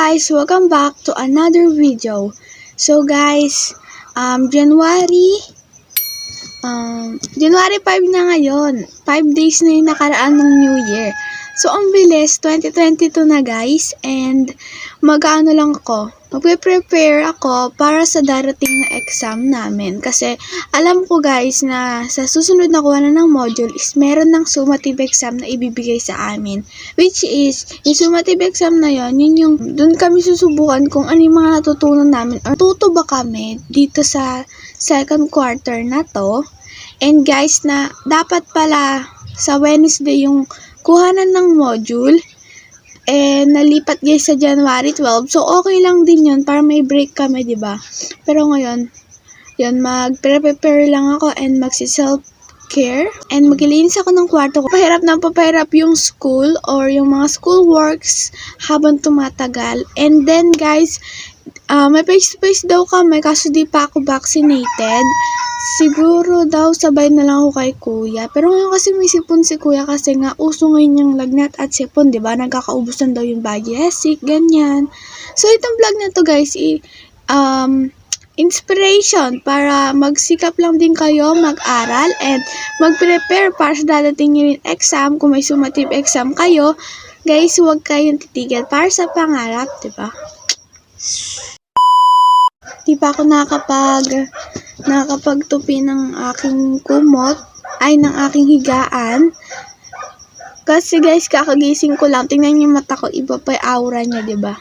guys, welcome back to another video. So guys, January 5 na ngayon. 5 days na yung nakaraan ng New Year. So ang bilis, 2022 na guys, and magpe-prepare ako para sa darating na exam namin. Kasi alam ko guys na sa susunod na kuha na ng module is meron ng summative exam na ibibigay sa amin. Which is, yung summative exam na yun yung dun kami susubukan kung ano yung mga natutunan namin or tuto ba kami dito sa second quarter na to. And guys, na dapat pala sa Wednesday yung kuhanan ng module, nalipat guys sa January 12. So, okay lang din yun para may break kami, diba? Pero ngayon, yun, mag-prepare lang ako and magsi-self-care and maglilinis ako ng kwarto ko. Papahirap yung school or yung mga school works habang tumatagal. And then, guys, may face-to-face daw kami kaso di pa ako vaccinated. Siguro daw sabay na lang ako kay kuya. Pero ngayon kasi may sipon si kuya kasi nga uso ngayon yung lagnat at sipon, diba? Nagkakaubusan daw yung basic, ganyan. So, itong vlog na to guys, inspiration para magsikap lang din kayo, mag-aral, and mag-prepare para sa dadating yung exam. Kung may summative exam kayo, guys, huwag kayong titigil para sa pangarap, diba? Di pa ako nakakapagtupi ng aking kumot, ng aking higaan. Kasi guys, kakagising ko lang. Tingnan niyo yung mata ko, iba pa yung aura niya, diba?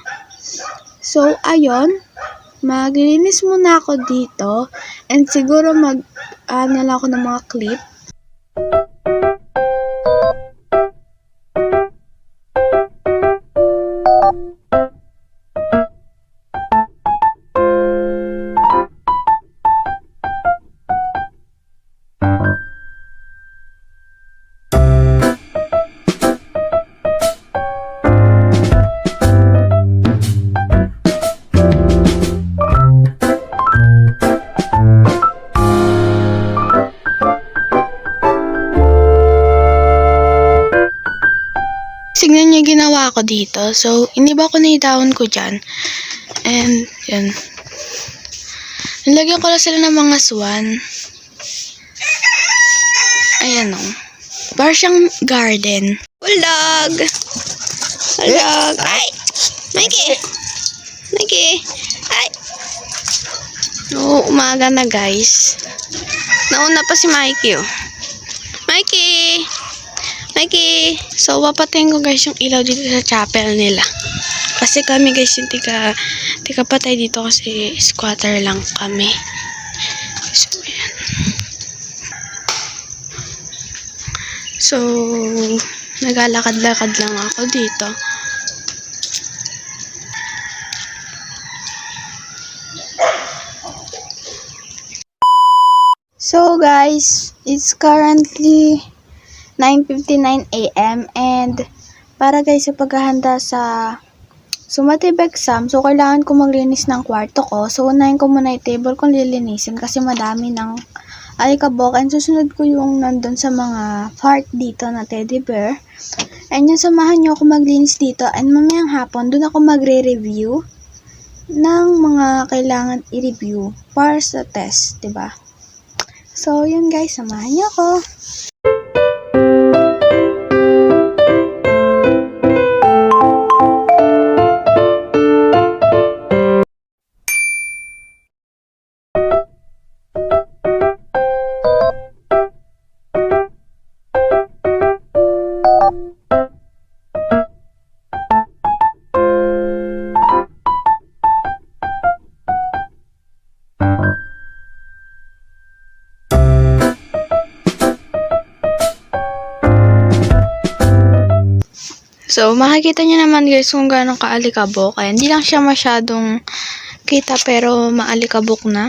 So, ayun. Maglilinis muna ako dito. And siguro lang ako ng mga clip. Tignan niyo ginawa ko dito. So, iniba ko na yung dahon ko dyan. And, yun. Nilagyan ko lang sila ng mga swan. Ayan o. Parang siyang garden. Hulog! Hulog! Ay! Mikey! Ay! No, umaga na guys. Nauna pa si Mikey oh. Mikey! So, papatayin ko guys yung ilaw dito sa chapel nila. Kasi kami guys yung tika patay dito kasi squatter lang kami. So, ayan. So, naglalakad-lakad lang ako dito. So, guys, it's currently 9:59 AM and para guys sa paghahanda sa summative exam, so kailangan ko maglinis ng kwarto ko. So unahin ko muna yung table kong lilinisin kasi madami ng alikabok, and susunod ko yung nandun sa mga part dito na teddy bear. And yung samahan nyo ako maglinis dito, and mamayang hapon dun ako magre-review ng mga kailangan i-review para sa test, diba? So yun guys, samahan nyo ako. So, makikita nyo naman guys kung gaano kaalikabok. Kaya hindi lang siya masyadong kita pero maalikabok na.